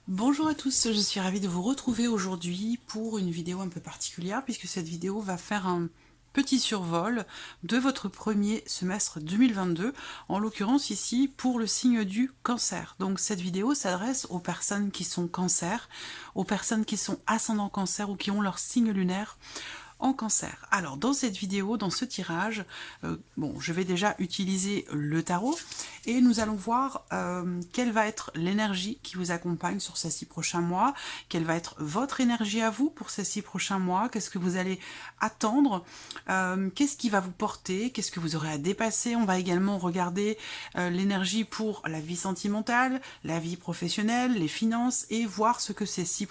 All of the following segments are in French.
Bonjour à tous, je suis ravie de vous retrouver aujourd'hui pour une vidéo un peu particulière puisque cette vidéo va faire un petit survol de votre premier semestre 2022, en l'occurrence ici pour le signe du cancer. Donc cette vidéo s'adresse aux personnes qui sont cancer, aux personnes qui sont ascendant cancer ou qui ont leur signe lunaire en cancer. Alors dans cette vidéo, dans ce tirage, je vais déjà utiliser le tarot et nous allons voir quelle va être l'énergie qui vous accompagne sur ces 6 prochains mois, quelle va être votre énergie à vous pour ces 6 prochains mois, qu'est-ce que vous allez attendre, qu'est-ce qui va vous porter, qu'est-ce que vous aurez à dépasser. On va également regarder l'énergie pour la vie sentimentale, la vie professionnelle, les finances et voir ce que ces 6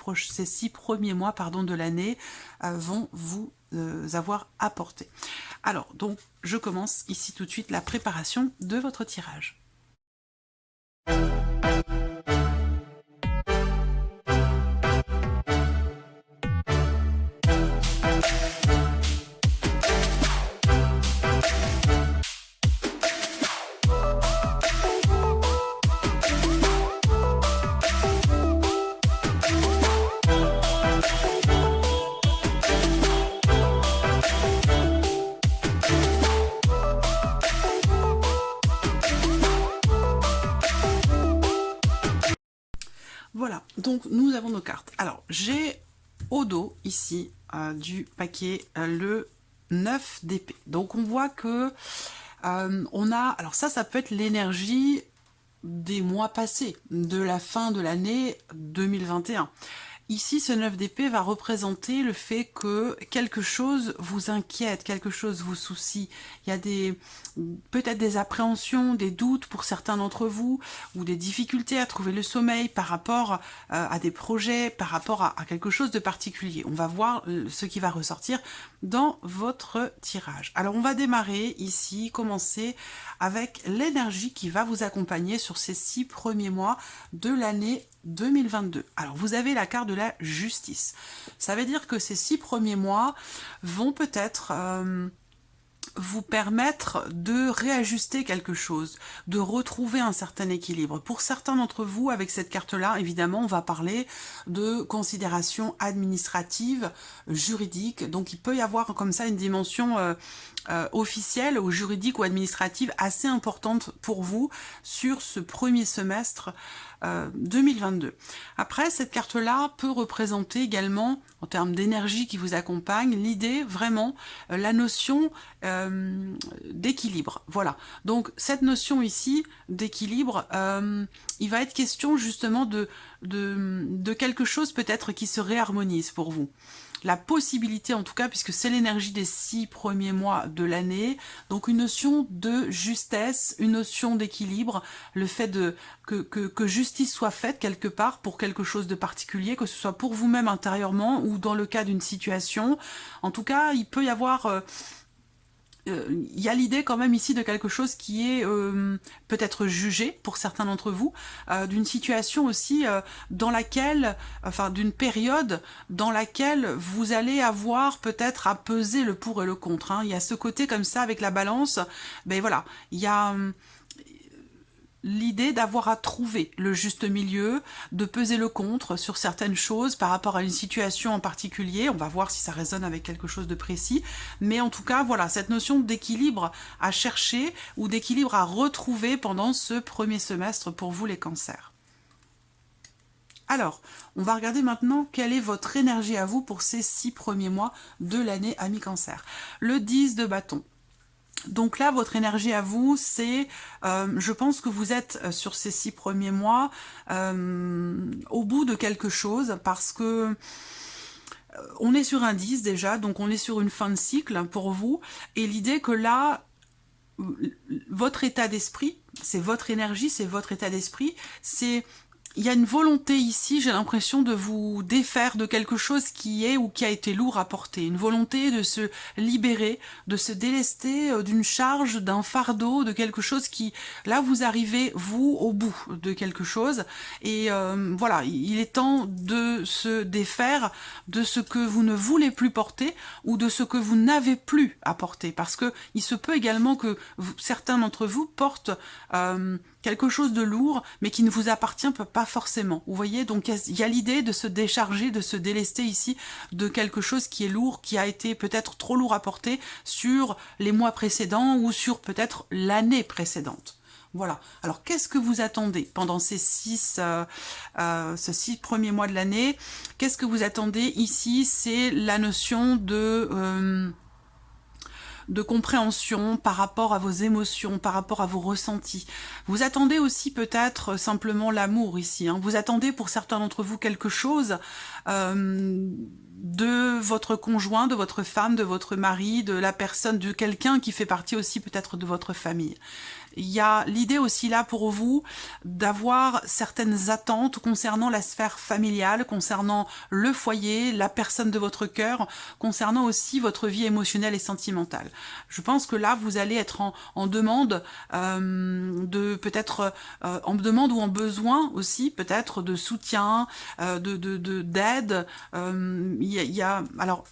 premiers mois de l'année vont vous avoir apporté. Alors, donc, je commence ici tout de suite la préparation de votre tirage. Voilà, donc nous avons nos cartes. Alors, j'ai au dos, ici, du paquet, le 9 d'épée. Donc, on voit que on a... Alors ça peut être l'énergie des mois passés, de la fin de l'année 2021. Ici, ce 9 d'épée va représenter le fait que quelque chose vous inquiète, quelque chose vous soucie. Il y a peut-être des appréhensions, des doutes pour certains d'entre vous, ou des difficultés à trouver le sommeil par rapport à des projets, par rapport à quelque chose de particulier. On va voir ce qui va ressortir dans votre tirage. Alors, on va démarrer ici, commencer avec l'énergie qui va vous accompagner sur ces 6 premiers mois de l'année 2022. Alors, vous avez la carte de la justice. Ça veut dire que ces 6 premiers mois vont peut-être vous permettre de réajuster quelque chose, de retrouver un certain équilibre. Pour certains d'entre vous, avec cette carte-là, évidemment, on va parler de considérations administratives, juridiques. Donc, il peut y avoir comme ça une dimension officielle ou juridique ou administrative assez importante pour vous sur ce premier semestre 2022. Après, cette carte-là peut représenter également, en termes d'énergie qui vous accompagne, l'idée, vraiment, la notion d'équilibre. Voilà. Donc, cette notion ici d'équilibre, il va être question justement de quelque chose peut-être qui se réharmonise pour vous. La possibilité, en tout cas, puisque c'est l'énergie des 6 premiers mois de l'année, donc une notion de justesse, une notion d'équilibre, le fait que justice soit faite quelque part pour quelque chose de particulier, que ce soit pour vous-même intérieurement ou dans le cas d'une situation. En tout cas, il peut y avoir... il y a l'idée quand même ici de quelque chose qui est peut-être jugé pour certains d'entre vous, d'une situation aussi dans laquelle, enfin d'une période dans laquelle vous allez avoir peut-être à peser le pour et le contre. Hein. Il y a ce côté comme ça avec la balance, ben voilà, il y a... l'idée d'avoir à trouver le juste milieu, de peser le contre sur certaines choses par rapport à une situation en particulier. On va voir si ça résonne avec quelque chose de précis. Mais en tout cas, voilà, cette notion d'équilibre à chercher ou d'équilibre à retrouver pendant ce premier semestre pour vous les cancers. Alors, on va regarder maintenant quelle est votre énergie à vous pour ces 6 premiers mois de l'année ami cancer. Le 10 de bâton. Donc là, votre énergie à vous, c'est, je pense que vous êtes sur ces 6 premiers mois au bout de quelque chose parce que on est sur un 10 déjà, donc on est sur une fin de cycle pour vous. Et l'idée que là, votre état d'esprit, c'est votre énergie, c'est votre état d'esprit, c'est... Il y a une volonté ici, j'ai l'impression, de vous défaire de quelque chose qui est ou qui a été lourd à porter. Une volonté de se libérer, de se délester d'une charge, d'un fardeau, de quelque chose qui... Là, vous arrivez, vous, au bout de quelque chose. Et voilà, il est temps de se défaire de ce que vous ne voulez plus porter ou de ce que vous n'avez plus à porter. Parce que il se peut également que certains d'entre vous portent quelque chose de lourd, mais qui ne vous appartient pas forcément. Vous voyez, donc il y a l'idée de se décharger, de se délester ici de quelque chose qui est lourd, qui a été peut-être trop lourd à porter sur les mois précédents ou sur peut-être l'année précédente. Voilà. Alors, qu'est-ce que vous attendez pendant ces 6 premiers mois de l'année? Qu'est-ce que vous attendez ici? C'est la notion de compréhension par rapport à vos émotions, par rapport à vos ressentis. Vous attendez aussi peut-être simplement l'amour ici. Hein. Vous attendez pour certains d'entre vous quelque chose de votre conjoint, de votre femme, de votre mari, de la personne, de quelqu'un qui fait partie aussi peut-être de votre famille. Il y a l'idée aussi là pour vous d'avoir certaines attentes concernant la sphère familiale, concernant le foyer, la personne de votre cœur, concernant aussi votre vie émotionnelle et sentimentale. Je pense que là, vous allez être en demande de peut-être en demande ou en besoin aussi peut-être de soutien, d'aide. Il y a alors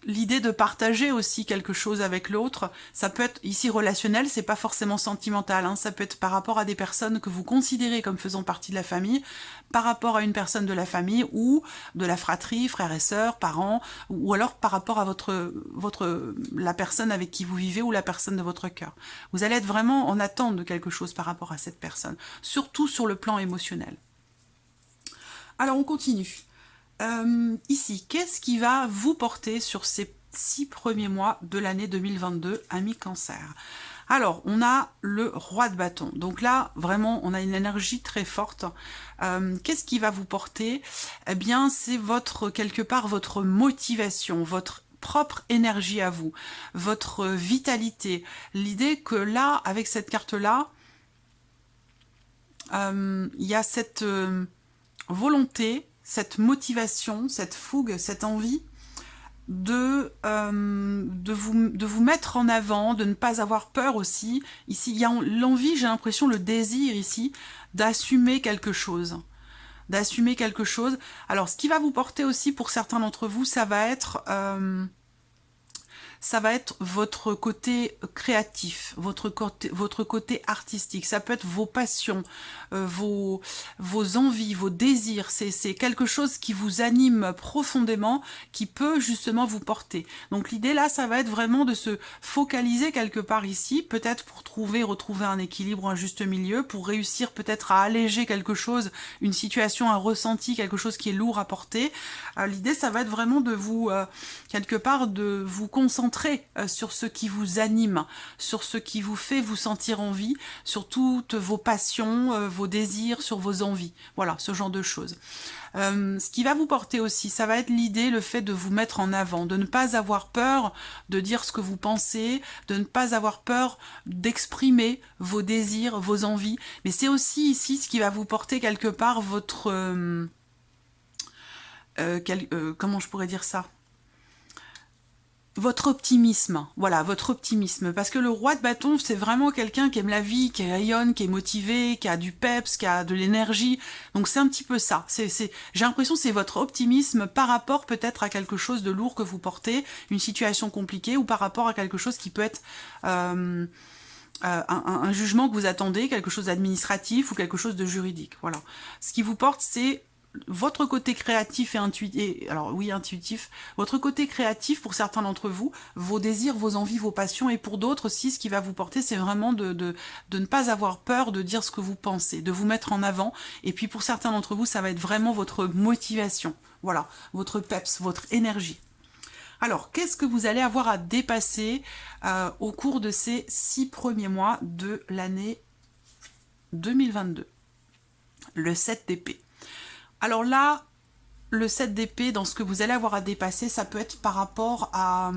l'idée de partager aussi quelque chose avec l'autre, ça peut être ici relationnel, c'est pas forcément sentimental, hein, ça peut être par rapport à des personnes que vous considérez comme faisant partie de la famille, par rapport à une personne de la famille ou de la fratrie, frères et sœurs, parents, ou alors par rapport à la personne avec qui vous vivez ou la personne de votre cœur. Vous allez être vraiment en attente de quelque chose par rapport à cette personne, surtout sur le plan émotionnel. Alors on continue. Ici, qu'est-ce qui va vous porter sur ces 6 premiers mois de l'année 2022, amis Cancer? Alors, on a le roi de bâton. Donc là, vraiment, on a une énergie très forte. Qu'est-ce qui va vous porter? Eh bien, c'est quelque part, votre motivation, votre propre énergie à vous, votre vitalité. L'idée que là, avec cette carte-là, il y a cette volonté, cette motivation, cette fougue, cette envie de vous mettre en avant, de ne pas avoir peur aussi. Ici, il y a l'envie, j'ai l'impression, le désir ici, d'assumer quelque chose. D'assumer quelque chose. Alors, ce qui va vous porter aussi pour certains d'entre vous, ça va être votre côté créatif, votre côté artistique. Ça peut être vos passions, vos envies, vos désirs. C'est quelque chose qui vous anime profondément, qui peut justement vous porter. Donc l'idée là, ça va être vraiment de se focaliser quelque part ici, peut-être pour retrouver un équilibre, un juste milieu, pour réussir peut-être à alléger quelque chose, une situation, un ressenti, quelque chose qui est lourd à porter. L'idée, ça va être vraiment de vous, quelque part, de vous concentrer sur ce qui vous anime, sur ce qui vous fait vous sentir en vie, sur toutes vos passions, vos désirs, sur vos envies. Voilà, ce genre de choses. Ce qui va vous porter aussi, ça va être l'idée, le fait de vous mettre en avant, de ne pas avoir peur de dire ce que vous pensez, de ne pas avoir peur d'exprimer vos désirs, vos envies. Mais c'est aussi ici ce qui va vous porter quelque part votre... comment je pourrais dire ça ? Votre optimisme, voilà, votre optimisme, parce que le roi de bâton, c'est vraiment quelqu'un qui aime la vie, qui rayonne, qui est motivé, qui a du peps, qui a de l'énergie, donc c'est un petit peu ça, j'ai l'impression que c'est votre optimisme par rapport peut-être à quelque chose de lourd que vous portez, une situation compliquée, ou par rapport à quelque chose qui peut être un jugement que vous attendez, quelque chose d'administratif ou quelque chose de juridique, voilà. Ce qui vous porte, c'est votre côté créatif et intuitif, alors oui, intuitif, votre côté créatif pour certains d'entre vous, vos désirs, vos envies, vos passions, et pour d'autres aussi, ce qui va vous porter, c'est vraiment de ne pas avoir peur de dire ce que vous pensez, de vous mettre en avant, et puis pour certains d'entre vous, ça va être vraiment votre motivation, voilà, votre peps, votre énergie. Alors, qu'est-ce que vous allez avoir à dépasser au cours de ces 6 premiers mois de l'année 2022? Le 7 d'épée. Alors là, le 7 d'épée, dans ce que vous allez avoir à dépasser, ça peut être par rapport à...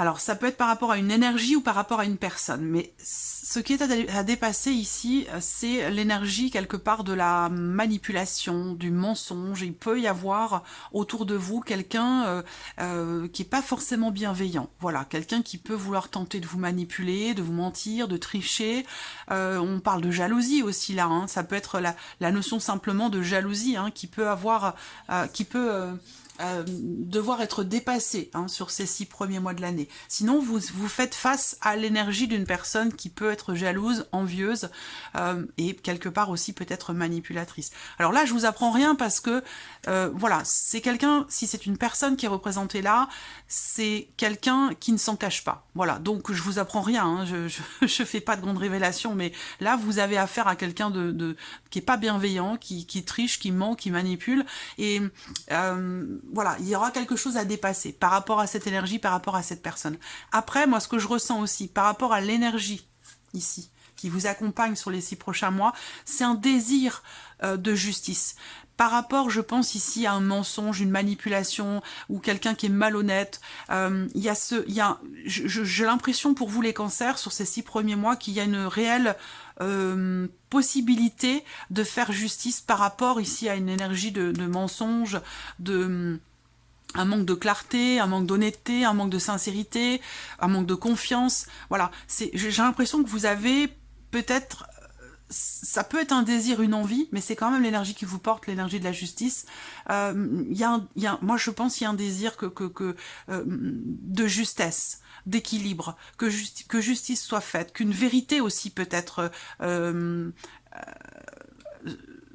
Alors, ça peut être par rapport à une énergie ou par rapport à une personne. Mais ce qui est à dépasser ici, c'est l'énergie quelque part de la manipulation, du mensonge. Il peut y avoir autour de vous quelqu'un qui n'est pas forcément bienveillant. Voilà, quelqu'un qui peut vouloir tenter de vous manipuler, de vous mentir, de tricher. On parle de jalousie aussi là. Hein. Ça peut être la notion simplement de jalousie hein, qui peut avoir... devoir être dépassé sur ces 6 premiers mois de l'année. Sinon, vous faites face à l'énergie d'une personne qui peut être jalouse, envieuse et quelque part aussi peut-être manipulatrice. Alors là, je vous apprends rien parce que voilà, c'est quelqu'un, si c'est une personne qui est représentée là, c'est quelqu'un qui ne s'en cache pas. Voilà, donc je vous apprends rien, je fais pas de grandes révélations, mais là, vous avez affaire à quelqu'un qui est pas bienveillant, qui triche, qui ment, qui manipule, et voilà, il y aura quelque chose à dépasser par rapport à cette énergie, par rapport à cette personne. Après, moi, ce que je ressens aussi, par rapport à l'énergie, ici, qui vous accompagne sur les 6 prochains mois, c'est un désir de justice. Par rapport, je pense ici à un mensonge, une manipulation, ou quelqu'un qui est malhonnête. J'ai l'impression pour vous les cancers, sur ces 6 premiers mois, qu'il y a une réelle possibilité de faire justice par rapport ici à une énergie de mensonge, un manque de clarté, un manque d'honnêteté, un manque de sincérité, un manque de confiance. Voilà, j'ai l'impression que vous avez peut-être, ça peut être un désir, une envie, mais c'est quand même l'énergie qui vous porte, l'énergie de la justice. Moi, je pense qu'il y a un désir de justesse, d'équilibre, que justice soit faite, qu'une vérité aussi peut-être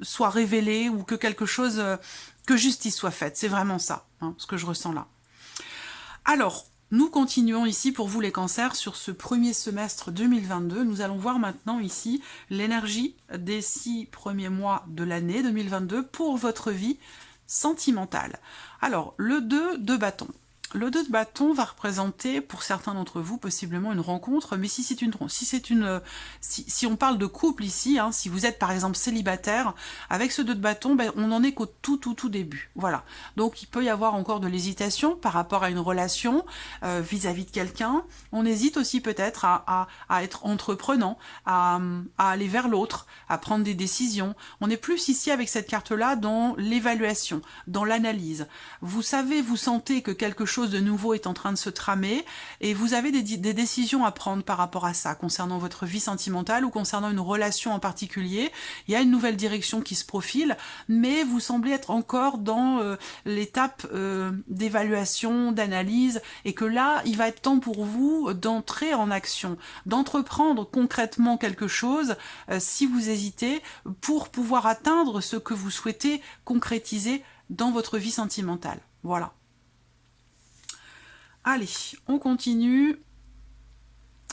soit révélée, ou que quelque chose, que justice soit faite. C'est vraiment ça, ce que je ressens là. Alors, nous continuons ici pour vous les cancers sur ce premier semestre 2022. Nous allons voir maintenant ici l'énergie des 6 premiers mois de l'année 2022 pour votre vie sentimentale. Alors, le 2 de bâton. Le 2 de bâton va représenter pour certains d'entre vous possiblement une rencontre, mais si on parle de couple ici, si vous êtes par exemple célibataire, avec ce 2 de bâton, on n'en est qu'au tout début. Voilà. Donc il peut y avoir encore de l'hésitation par rapport à une relation vis-à-vis de quelqu'un. On hésite aussi peut-être à être entreprenant, à aller vers l'autre, à prendre des décisions. On est plus ici avec cette carte-là dans l'évaluation, dans l'analyse. Vous savez, vous sentez que quelque chose de nouveau est en train de se tramer et vous avez des décisions à prendre par rapport à ça, concernant votre vie sentimentale ou concernant une relation en particulier. Il y a une nouvelle direction qui se profile, mais vous semblez être encore dans l'étape d'évaluation, d'analyse, et que là, il va être temps pour vous d'entrer en action, d'entreprendre concrètement quelque chose, si vous hésitez, pour pouvoir atteindre ce que vous souhaitez concrétiser dans votre vie sentimentale. Voilà. Allez, on continue.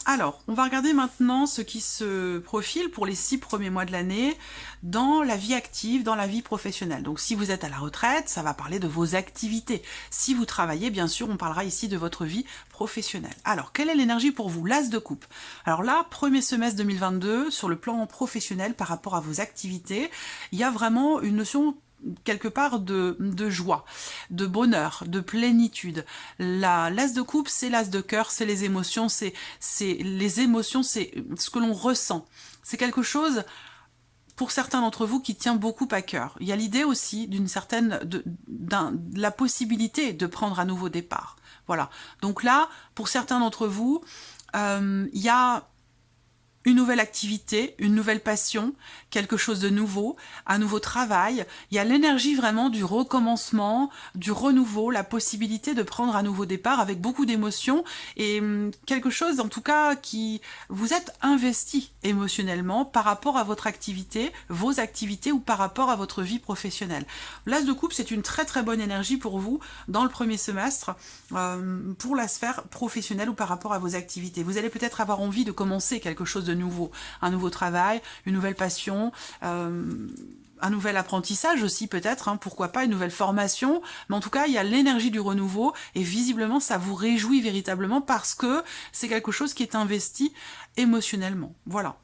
Alors, on va regarder maintenant ce qui se profile pour les 6 premiers mois de l'année dans la vie active, dans la vie professionnelle. Donc, si vous êtes à la retraite, ça va parler de vos activités. Si vous travaillez, bien sûr, on parlera ici de votre vie professionnelle. Alors, quelle est l'énergie pour vous? L'As de coupe. Alors là, premier semestre 2022, sur le plan professionnel par rapport à vos activités, il y a vraiment une notion quelque part de joie, de bonheur, de plénitude. L'as de coupe, c'est l'as de cœur, c'est les émotions, c'est les émotions, c'est ce que l'on ressent. C'est quelque chose, pour certains d'entre vous, qui tient beaucoup à cœur. Il y a l'idée aussi d'une certaine, de la possibilité de prendre un nouveau départ. Voilà. Donc là, pour certains d'entre vous, il y a une nouvelle activité, une nouvelle passion, quelque chose de nouveau, un nouveau travail. Il y a l'énergie vraiment du recommencement, du renouveau, la possibilité de prendre un nouveau départ avec beaucoup d'émotions et quelque chose en tout cas qui vous êtes investi émotionnellement par rapport à votre activité, vos activités ou par rapport à votre vie professionnelle. L'As de coupe, c'est une très très bonne énergie pour vous dans le premier semestre pour la sphère professionnelle ou par rapport à vos activités. Vous allez peut-être avoir envie de commencer quelque chose de nouveau, un nouveau travail, une nouvelle passion, un nouvel apprentissage aussi peut-être, pourquoi pas une nouvelle formation, mais en tout cas il y a l'énergie du renouveau et visiblement ça vous réjouit véritablement parce que c'est quelque chose qui est investi émotionnellement. Voilà.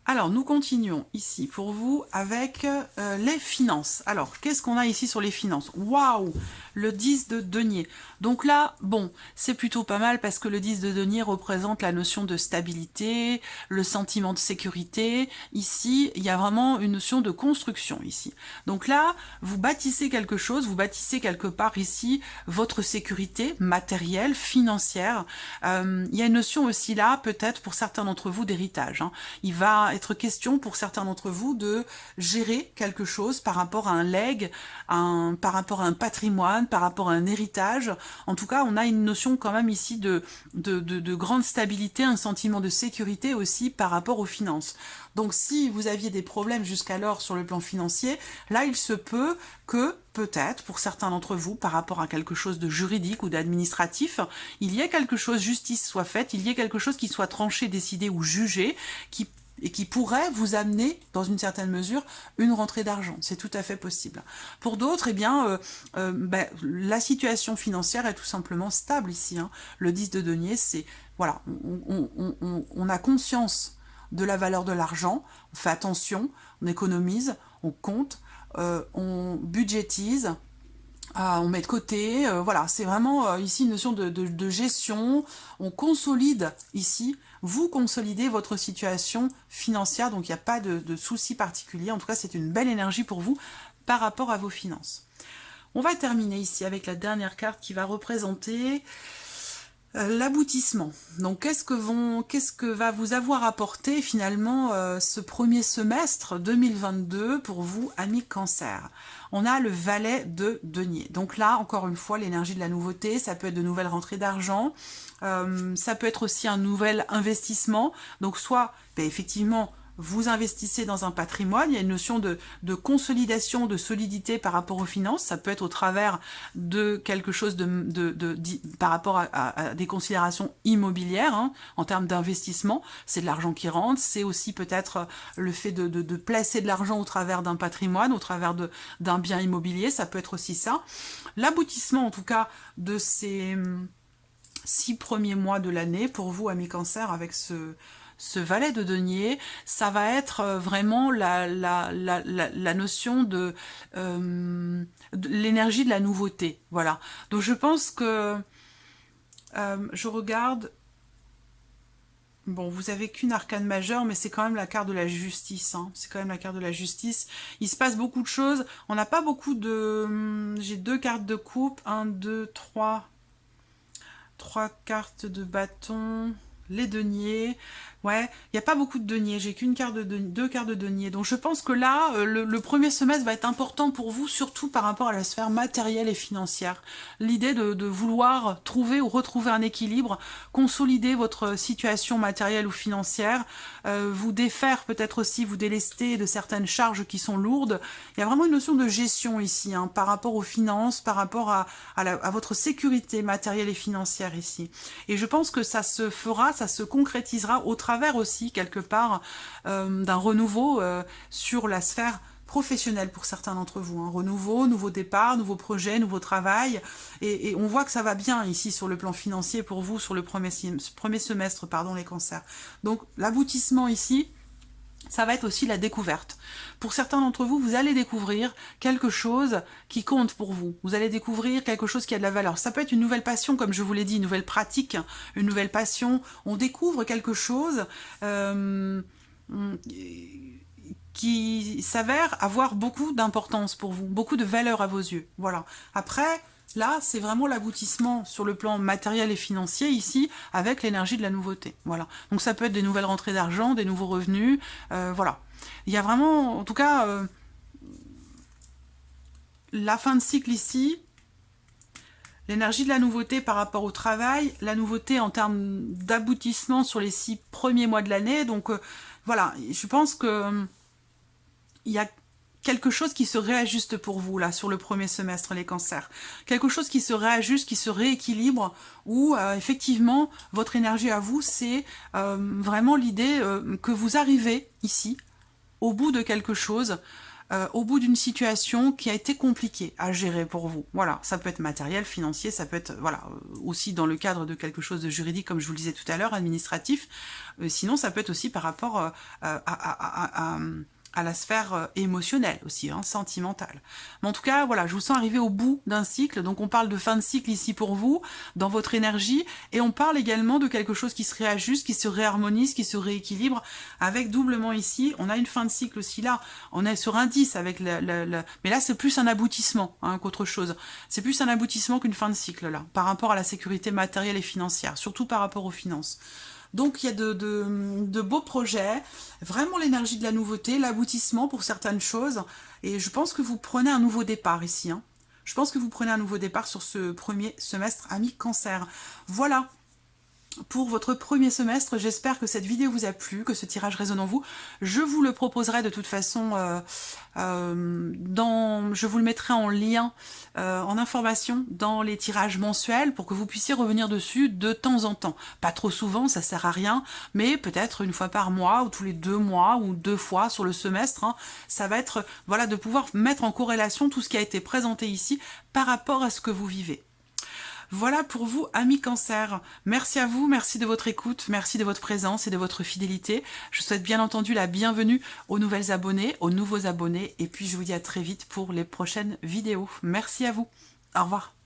Alors, nous continuons ici pour vous avec les finances. Alors, qu'est-ce qu'on a ici sur les finances? Waouh! Le 10 de denier. Donc là, bon, c'est plutôt pas mal parce que le 10 de denier représente la notion de stabilité, le sentiment de sécurité. Ici, il y a vraiment une notion de construction ici. Donc là, vous bâtissez quelque chose, vous bâtissez quelque part ici votre sécurité matérielle, financière. Il y a une notion aussi là, peut-être pour certains d'entre vous, d'héritage. Il va être question pour certains d'entre vous de gérer quelque chose par rapport à un legs, par rapport à un patrimoine, par rapport à un héritage. En tout cas, on a une notion quand même ici de grande stabilité, un sentiment de sécurité aussi par rapport aux finances. Donc si vous aviez des problèmes jusqu'alors sur le plan financier, là il se peut que peut-être pour certains d'entre vous par rapport à quelque chose de juridique ou d'administratif, il y ait quelque chose, justice soit faite, il y ait quelque chose qui soit tranché, décidé ou jugé, et qui pourrait vous amener, dans une certaine mesure, une rentrée d'argent. C'est tout à fait possible. Pour d'autres, eh bien, la situation financière est tout simplement stable ici. Hein. Le 10 de denier, c'est, voilà, on a conscience de la valeur de l'argent, on fait attention, on économise, on compte, on budgétise, on met de côté, voilà, c'est vraiment ici une notion de gestion, on consolide ici, vous consolidez votre situation financière, donc il n'y a pas de souci particulier, en tout cas c'est une belle énergie pour vous par rapport à vos finances. On va terminer ici avec la dernière carte qui va représenter l'aboutissement. Donc qu'est-ce que va vous avoir apporté finalement ce premier semestre 2022 pour vous, amis Cancer? On a le valet de denier. Donc là, encore une fois, l'énergie de la nouveauté, ça peut être de nouvelles rentrées d'argent, ça peut être aussi un nouvel investissement. Donc soit, effectivement, vous investissez dans un patrimoine, il y a une notion de consolidation, de solidité par rapport aux finances, ça peut être au travers de quelque chose par rapport à des considérations immobilières, hein, en termes d'investissement, c'est de l'argent qui rentre, c'est aussi peut-être le fait de placer de l'argent au travers d'un patrimoine, au travers d'un bien immobilier, ça peut être aussi ça. L'aboutissement en tout cas de ces 6 premiers mois de l'année, pour vous, amis Cancer, avec ce valet de denier, ça va être vraiment la notion de l'énergie de la nouveauté. Voilà. Donc je pense que je regarde. Bon, vous avez qu'une arcane majeure, mais c'est quand même la carte de la justice. Hein. C'est quand même la carte de la justice. Il se passe beaucoup de choses. On n'a pas beaucoup de... J'ai 2 cartes de coupe. 1, 2, 3. 3 cartes de bâton. Les deniers. Ouais, il n'y a pas beaucoup de deniers, j'ai qu'une carte de 2 cartes de deniers. Donc je pense que là, le premier semestre va être important pour vous, surtout par rapport à la sphère matérielle et financière. L'idée de vouloir trouver ou retrouver un équilibre, consolider votre situation matérielle ou financière, vous défaire peut-être aussi, vous délester de certaines charges qui sont lourdes. Il y a vraiment une notion de gestion ici, hein, par rapport aux finances, par rapport à votre sécurité matérielle et financière ici. Et je pense que ça se fera, ça se concrétisera au travers aussi, quelque part, d'un renouveau sur la sphère professionnelle pour certains d'entre vous. Hein. Renouveau, nouveau départ, nouveau projet, nouveau travail. Et on voit que ça va bien ici sur le plan financier pour vous, sur le premier semestre, pardon, les cancers. Donc l'aboutissement ici, ça va être aussi la découverte. Pour certains d'entre vous, vous allez découvrir quelque chose qui compte pour vous. Vous allez découvrir quelque chose qui a de la valeur. Ça peut être une nouvelle passion, comme je vous l'ai dit, une nouvelle pratique, une nouvelle passion. On découvre quelque chose qui s'avère avoir beaucoup d'importance pour vous, beaucoup de valeur à vos yeux. Voilà. Après... Là, c'est vraiment l'aboutissement sur le plan matériel et financier, ici, avec l'énergie de la nouveauté. Voilà. Donc ça peut être des nouvelles rentrées d'argent, des nouveaux revenus, voilà. Il y a vraiment, en tout cas, la fin de cycle ici, l'énergie de la nouveauté par rapport au travail, la nouveauté en termes d'aboutissement sur les 6 premiers mois de l'année. Donc voilà, je pense que il y a quelque chose qui se réajuste pour vous, là, sur le premier semestre, les cancers. Quelque chose qui se réajuste, qui se rééquilibre, où, effectivement, votre énergie à vous, c'est vraiment l'idée que vous arrivez, ici, au bout de quelque chose, au bout d'une situation qui a été compliquée à gérer pour vous. Voilà, ça peut être matériel, financier, ça peut être, voilà, aussi dans le cadre de quelque chose de juridique, comme je vous le disais tout à l'heure, administratif. Sinon, ça peut être aussi par rapport à la sphère émotionnelle aussi, hein, sentimentale. Mais en tout cas, voilà, je vous sens arriver au bout d'un cycle, donc on parle de fin de cycle ici pour vous, dans votre énergie, et on parle également de quelque chose qui se réajuste, qui se réharmonise, qui se rééquilibre, avec doublement ici, on a une fin de cycle aussi là, on est sur un 10 avec mais là c'est plus un aboutissement hein, qu'autre chose, c'est plus un aboutissement qu'une fin de cycle là, par rapport à la sécurité matérielle et financière, surtout par rapport aux finances. Donc il y a de beaux projets, vraiment l'énergie de la nouveauté, l'aboutissement pour certaines choses. Et je pense que vous prenez un nouveau départ ici, hein. Je pense que vous prenez un nouveau départ sur ce premier semestre, amis Cancer. Voilà pour votre premier semestre. J'espère que cette vidéo vous a plu, que ce tirage résonne en vous. Je vous le proposerai de toute façon, je vous le mettrai en lien, en information dans les tirages mensuels pour que vous puissiez revenir dessus de temps en temps. Pas trop souvent, ça sert à rien, mais peut-être une fois par mois ou tous les 2 mois ou 2 fois sur le semestre, hein. Ça va être voilà, de pouvoir mettre en corrélation tout ce qui a été présenté ici par rapport à ce que vous vivez. Voilà pour vous, amis Cancer. Merci à vous, merci de votre écoute, merci de votre présence et de votre fidélité. Je souhaite bien entendu la bienvenue aux nouvelles abonnés, aux nouveaux abonnés, et puis je vous dis à très vite pour les prochaines vidéos. Merci à vous. Au revoir.